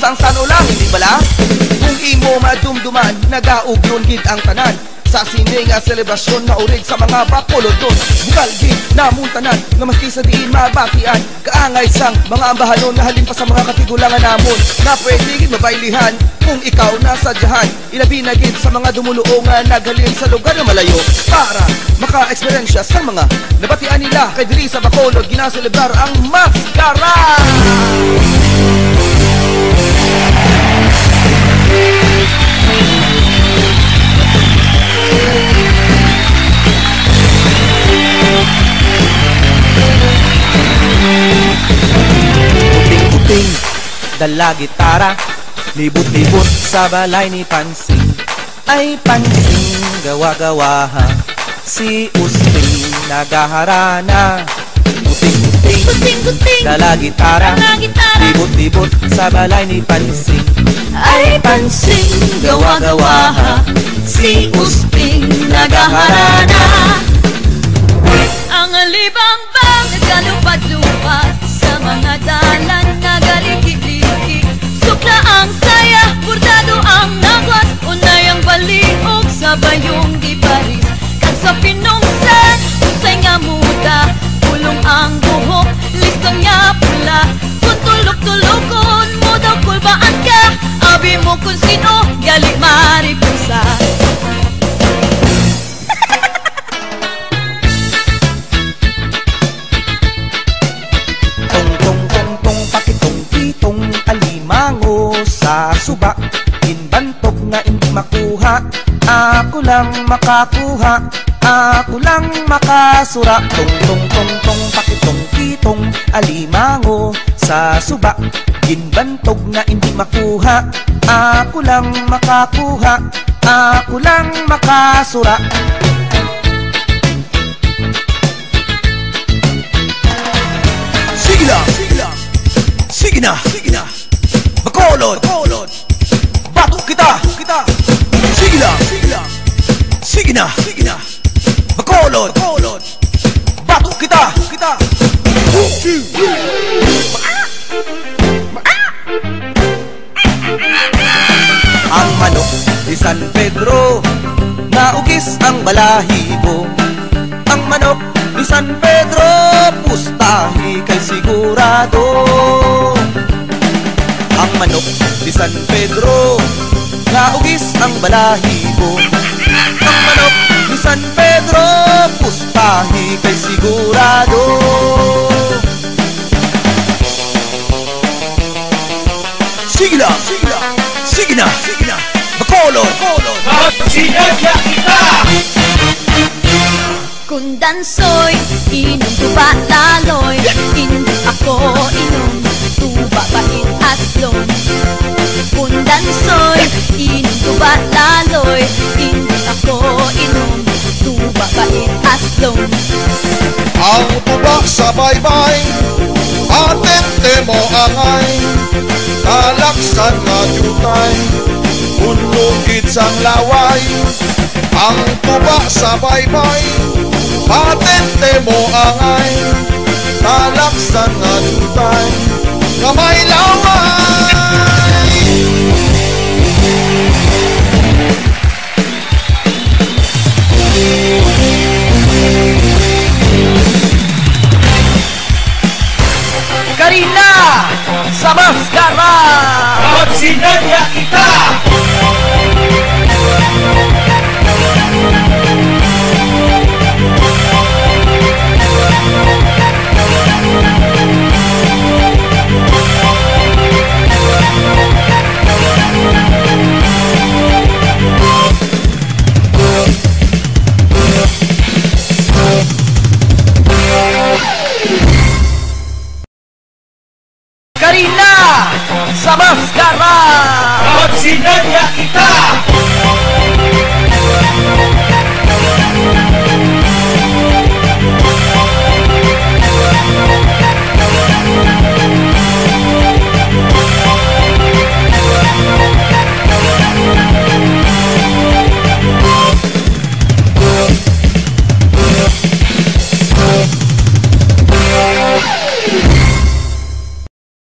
sang sano lang, hindi bala? Kung imo madumduman, nagaugyon gid ang tanan. Sa sini nga selebrasyon na urig sa mga bakulod doon. Bukal gid na muntanan, nga maski sa diin mabatian. Kaangay sang mga ambahanon na halin pa sa mga katigulangan namon. Na pwede gid mabaylihan kung ikaw nasadyahan. Ilabi na gid sa mga dumuluongan naghalin sa lugar na malayo. Para maka-eksperyensya sa mga nabatian nila. Kay diri sa bakulod ginaselebrar ang maskara. Puting-puting, dala gitara, libot-libot sa balay ni Pansing. Ay Pansing, gawa-gawaha, si Usting nagaharana. Puting-puting, dala gitara, libot-libot sa balay ni Pansing. Ay Pansing, gawa-gawaha, si Usting nagaharana. Ang alibang-bang nagkalupad-lupad sa mga dalan nagaliki-liki. Sukla ang saya, bordado ang nagwas, unay ang baliog sa bayong di Paris. Kag sa pinungsan, usay nga muda, pulong ang buhok, listo niya pula. Kung tulog-tulokon mo daw kulbaan ka, abi mo kung sino, gali maripusa. Sa suba, inbantog na hindi makuha. Ako lang makakuha, ako lang makasura. Tong tong tong tong pakitong kitong alimango. Sa suba, inbantog na hindi makuha. Ako lang makakuha, ako lang makasura. Sige na, sige na, sige na, sige na. Bacolod, batok kita, sige na, sige na, Bacolod, batok kita. Ang manok di San Pedro, naugis ang balahibo. Ang manok di San Pedro, pustahi kay sigurado. Ang manok di San Pedro, naugis ang balahibo. Ang manok di San Pedro, pustahi kay sigurado. Sige na, sige na, sige na, sige na. Bacolod, magsinadya kita. Kung dansoy, inom tuba laloy. Hindi ako inom, tuba bait aslong. Kung dansoy, inom tuba laloy. Hindi ako inom, tuba bait aslong. Ang tuba sa baybay, atente mo angay. Kalaksan nga jutay, unlugid sang laway. Ang tuba sa baybay, atente mo angay. Kalaksan nga jutay, nga may laway. Karina sa maskara. Magsinadya